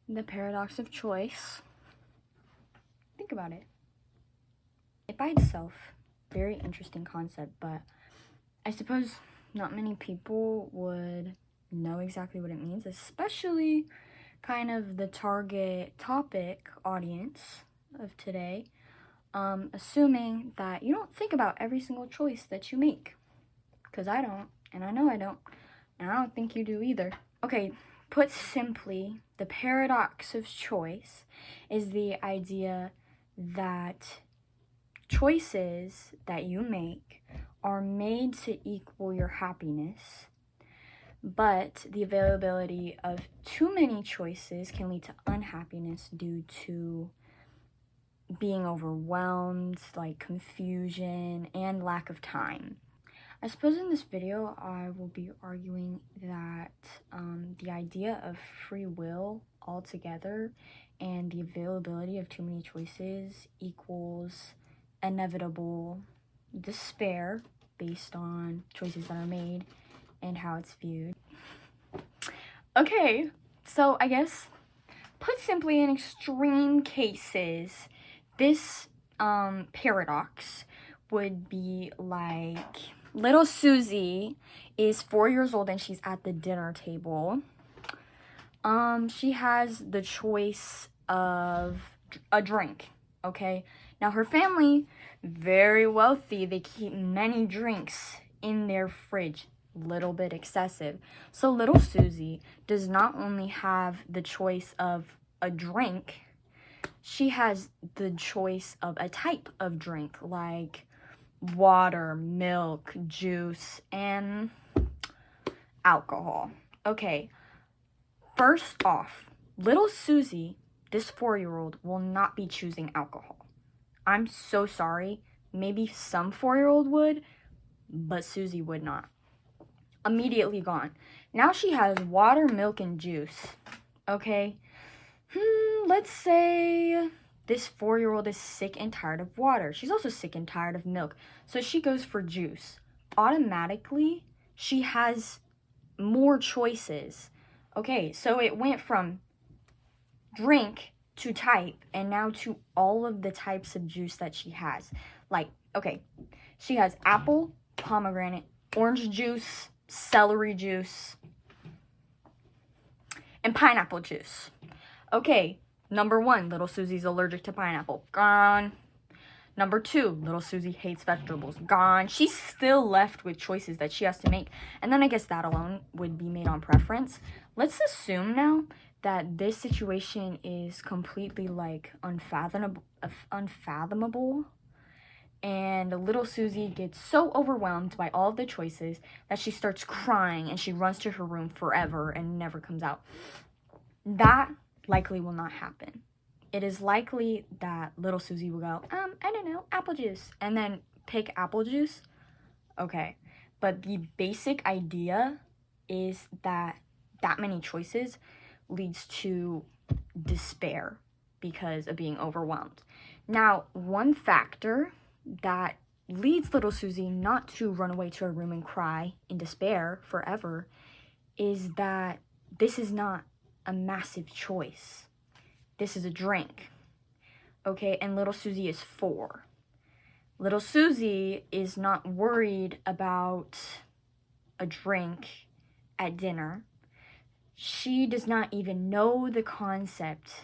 The paradox of choice. Think about it. It by itself, very interesting concept, but I suppose not many people would know exactly what it means, especially kind of the target topic audience of today, assuming that you don't think about every single choice that you make, because I don't, and I know I don't, and I don't think you do either. Okay, put simply, the paradox of choice is the idea that choices that you make are made to equal your happiness, but the availability of too many choices can lead to unhappiness due to being overwhelmed, like confusion, and lack of time. I suppose in this video I will be arguing that the idea of free will altogether and the availability of too many choices equals inevitable despair based on choices that are made and how it's viewed. Okay, so I guess put simply, in extreme cases, this paradox would be like little Susie is 4 years old and she's at the dinner table. She has the choice of a drink, okay? Now her family, very wealthy, they keep many drinks in their fridge, little bit excessive. So little Susie does not only have the choice of a drink, she has the choice of a type of drink, like water, milk, juice, and alcohol. Okay, first off, little Susie, this 4-year-old, will not be choosing alcohol. I'm so sorry. Maybe some 4-year-old would, but Susie would not. Immediately gone. Now she has water, milk, and juice. Okay? Let's say this 4-year-old is sick and tired of water. She's also sick and tired of milk. So she goes for juice. Automatically, she has more choices. Okay, so it went from drink to type and now to all of the types of juice that she has. Like, okay, she has apple, pomegranate, orange juice, celery juice, and pineapple juice. Okay, number 1, little Susie's allergic to pineapple. Gone. Number 2, little Susie hates vegetables. Gone. She's still left with choices that she has to make. And then I guess that alone would be made on preference. Let's assume now that this situation is completely like unfathomable. And little Susie gets so overwhelmed by all of the choices that she starts crying and she runs to her room forever and never comes out. That likely will not happen. It is likely that little Susie will go, I don't know, apple juice, and then pick apple juice. Okay, but the basic idea is that many choices leads to despair because of being overwhelmed. Now, one factor that leads little Susie not to run away to her room and cry in despair forever is that this is not a massive choice. This is a drink, okay? And little Susie is 4. Little Susie is not worried about a drink at dinner. She does not even know the concept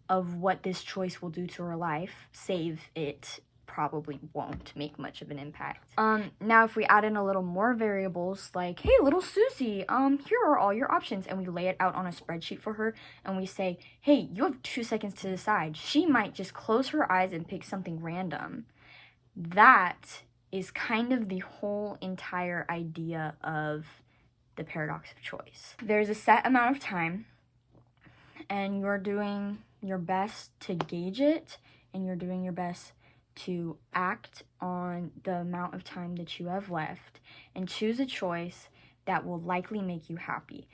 of what this choice will do to her life, save it probably won't make much of an impact. Now if we add in a little more variables, like, hey, little Susie, here are all your options, and we lay it out on a spreadsheet for her, and we say, hey, you have 2 seconds to decide. She might just close her eyes and pick something random. That is kind of the whole entire idea of the paradox of choice. There's a set amount of time, and you're doing your best to gauge it, and you're doing your best to act on the amount of time that you have left and choose a choice that will likely make you happy.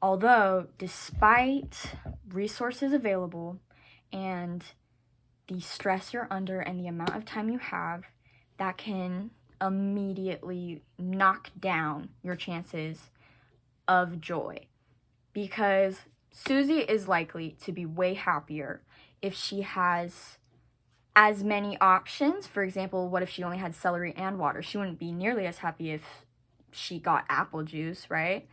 Although, despite resources available and the stress you're under and the amount of time you have, that can immediately knock down your chances of joy. Because Susie is likely to be way happier if she has as many options. For example, what if she only had celery and water? She wouldn't be nearly as happy if she got apple juice, right?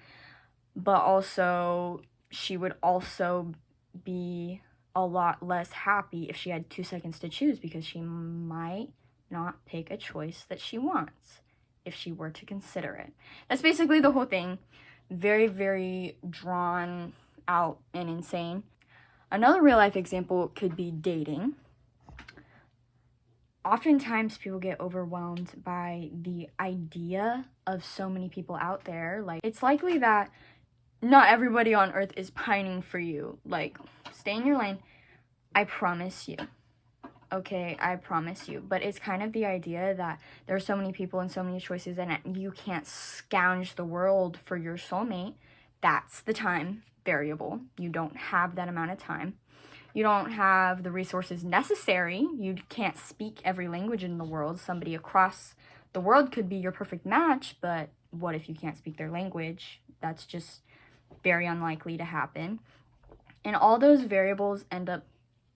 But also, she would also be a lot less happy if she had 2 seconds to choose, because she might not pick a choice that she wants if she were to consider it. That's basically the whole thing. Very, very drawn out and insane. Another real life example could be dating. Oftentimes people get overwhelmed by the idea of so many people out there. Like, it's likely that not everybody on earth is pining for you. Like, stay in your lane. I promise you. Okay, I promise you. But it's kind of the idea that there are so many people and so many choices, and you can't scourge the world for your soulmate. That's the time variable. You don't have that amount of time. You don't have the resources necessary. You can't speak every language in the world. Somebody across the world could be your perfect match, but what if you can't speak their language? That's just very unlikely to happen. And all those variables end up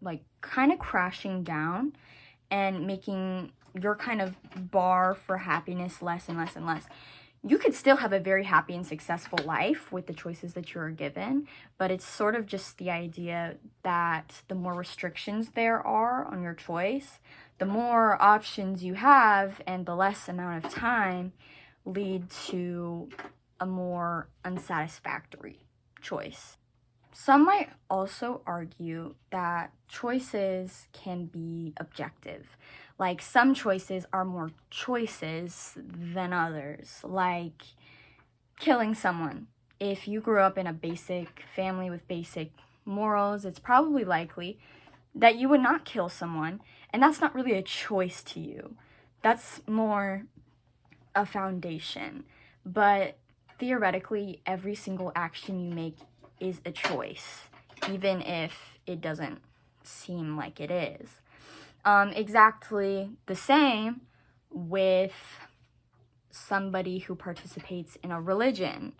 like kind of crashing down and making your kind of bar for happiness less and less and less. You could still have a very happy and successful life with the choices that you're given, but it's sort of just the idea that the more restrictions there are on your choice, the more options you have, and the less amount of time lead to a more unsatisfactory choice. Some might also argue that choices can be objective. Like, some choices are more choices than others, like killing someone. If you grew up in a basic family with basic morals, it's probably likely that you would not kill someone, and that's not really a choice to you. That's more a foundation. But theoretically, every single action you make is a choice, even if it doesn't seem like it is. Exactly the same with somebody who participates in a religion.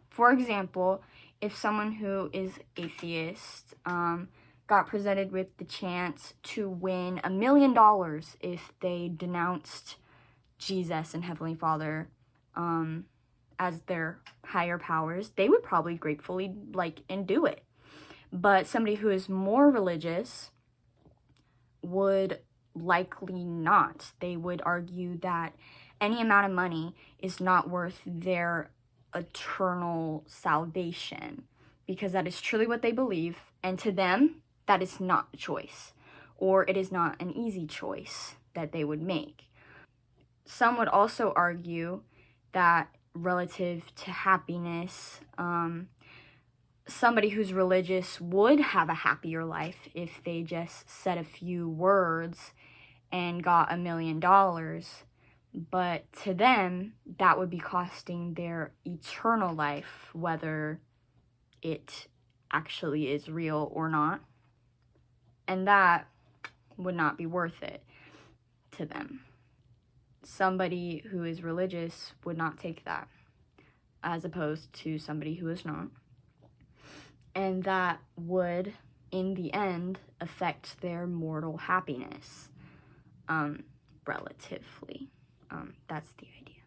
For example, if someone who is atheist got presented with the chance to win $1 million if they denounced Jesus and Heavenly Father as their higher powers, they would probably gratefully and do it. But somebody who is more religious would likely not. They would argue that any amount of money is not worth their eternal salvation, because that is truly what they believe, and to them, that is not a choice, or it is not an easy choice that they would make. Some would also argue that relative to happiness, somebody who's religious would have a happier life if they just said a few words and got $1 million. But to them, that would be costing their eternal life, whether it actually is real or not. And that would not be worth it to them. Somebody who is religious would not take that, as opposed to somebody who is not. And that would, in the end, affect their mortal happiness, relatively. That's the idea.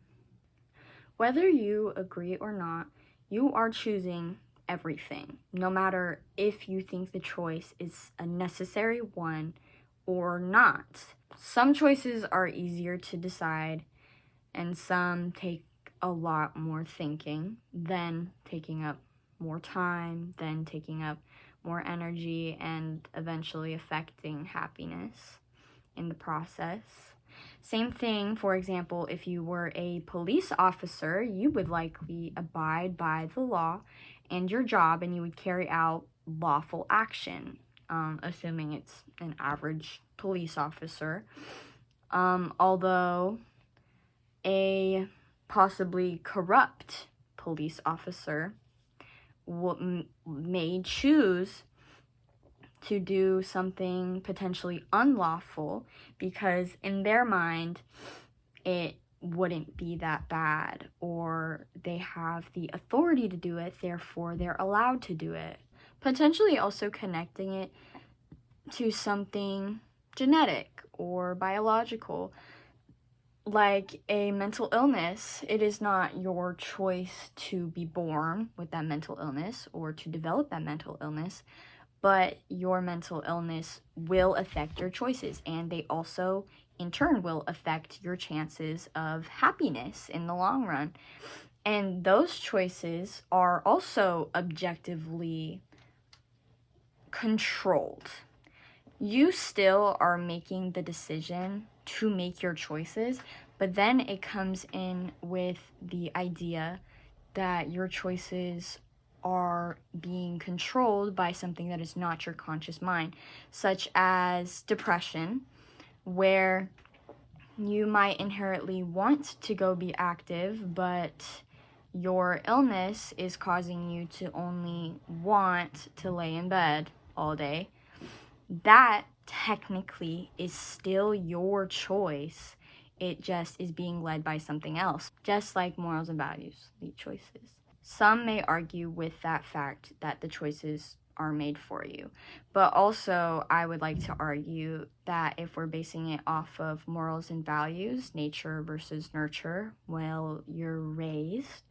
Whether you agree or not, you are choosing everything, no matter if you think the choice is a necessary one or not. Some choices are easier to decide, and some take a lot more thinking, then taking up more time, then taking up more energy, and eventually affecting happiness in the process. Same thing, for example, if you were a police officer, you would likely abide by the law and your job, and you would carry out lawful action, assuming it's an average police officer. Although a possibly corrupt police officer may choose to do something potentially unlawful because in their mind it wouldn't be that bad, or they have the authority to do it, therefore they're allowed to do it. Potentially also connecting it to something genetic or biological, like a mental illness. It is not your choice to be born with that mental illness or to develop that mental illness, but your mental illness will affect your choices, and they also in turn will affect your chances of happiness in the long run. And those choices are also objectively controlled. You still are making the decision to make your choices, but then it comes in with the idea that your choices are being controlled by something that is not your conscious mind, such as depression, where you might inherently want to go be active, but your illness is causing you to only want to lay in bed all day. That technically is still your choice. It just is being led by something else, just like morals and values lead choices. Some may argue with that fact that the choices are made for you, but also I would like to argue that if we're basing it off of morals and values, nature versus nurture, well, you're raised,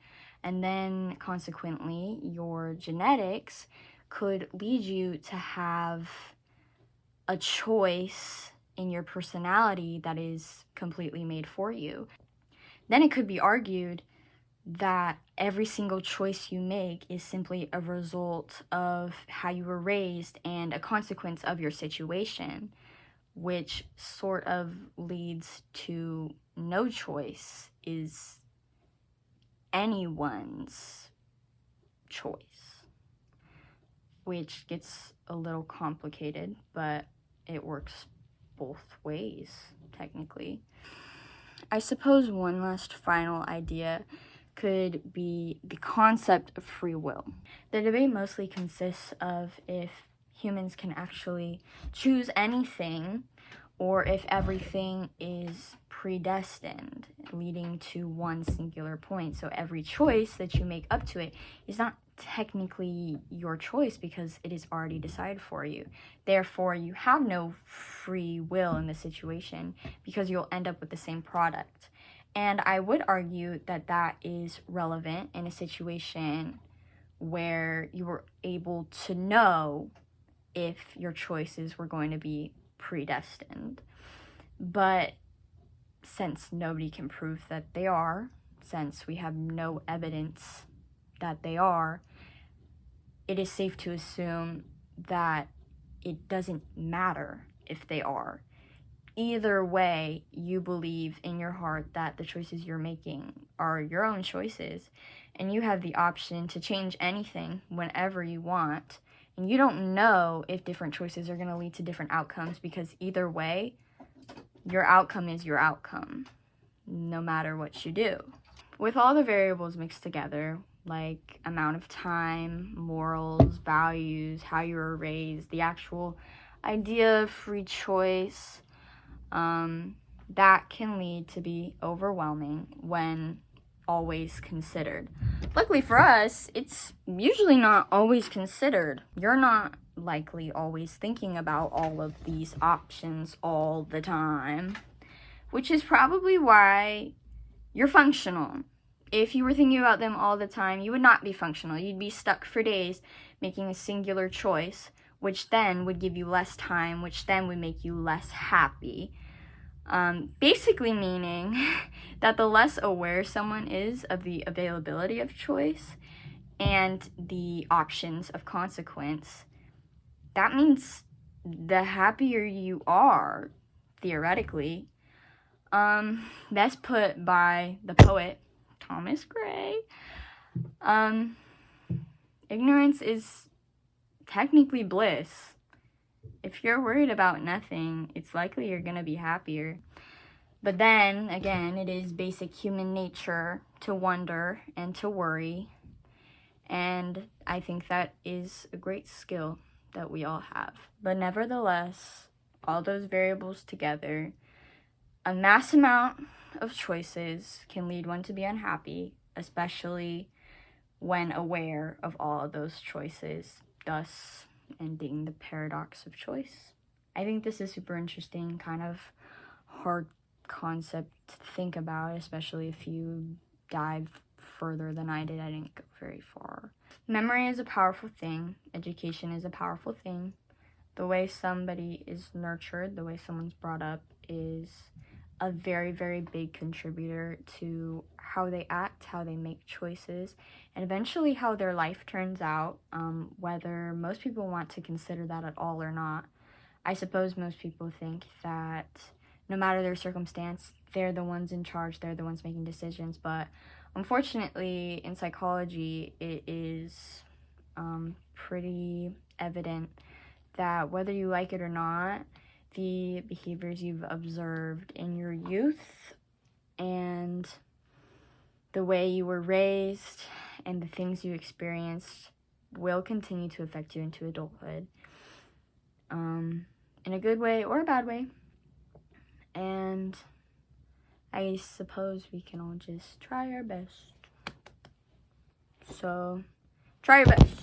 and then consequently your genetics could lead you to have a choice in your personality that is completely made for you. Then it could be argued that every single choice you make is simply a result of how you were raised and a consequence of your situation, which sort of leads to no choice is anyone's choice, which gets a little complicated, but it works both ways, technically. I suppose one last final idea could be the concept of free will. The debate mostly consists of if humans can actually choose anything or if everything is predestined, leading to one singular point. So every choice that you make up to it is not technically your choice because it is already decided for you. Therefore, you have no free will in the situation because you'll end up with the same product. And I would argue that that is relevant in a situation where you were able to know if your choices were going to be predestined. But since nobody can prove that they are, since we have no evidence that they are, it is safe to assume that it doesn't matter if they are. Either way, you believe in your heart that the choices you're making are your own choices, and you have the option to change anything whenever you want. And you don't know if different choices are going to lead to different outcomes because either way, your outcome is your outcome, no matter what you do. With all the variables mixed together, like amount of time, morals, values, how you were raised, the actual idea of free choice, that can lead to be overwhelming when always considered. Luckily for us, it's usually not always considered. You're not likely always thinking about all of these options all the time, which is probably why you're functional. If you were thinking about them all the time, you would not be functional. You'd be stuck for days making a singular choice, which then would give you less time, which then would make you less happy. Basically meaning that the less aware someone is of the availability of choice and the options of consequence, that means the happier you are, theoretically. Best put by the poet Thomas Gray. Ignorance is technically bliss. If you're worried about nothing, it's likely you're gonna be happier. But then, again, it is basic human nature to wonder and to worry. And I think that is a great skill that we all have. But nevertheless, all those variables together, a mass amount of choices can lead one to be unhappy, especially when aware of all of those choices. thus ending the paradox of choice. I think this is super interesting, kind of hard concept to think about, especially if you dive further than I did. I didn't go very far. Memory is a powerful thing. Education is a powerful thing. The way somebody is nurtured, the way someone's brought up is a very, very big contributor to how they act, how they make choices, and eventually how their life turns out, whether most people want to consider that at all or not. I suppose most people think that no matter their circumstance, they're the ones in charge, they're the ones making decisions, but unfortunately, in psychology, it is pretty evident that whether you like it or not, the behaviors you've observed in your youth and the way you were raised and the things you experienced will continue to affect you into adulthood, in a good way or a bad way. And I suppose we can all just try our best. So, try your best.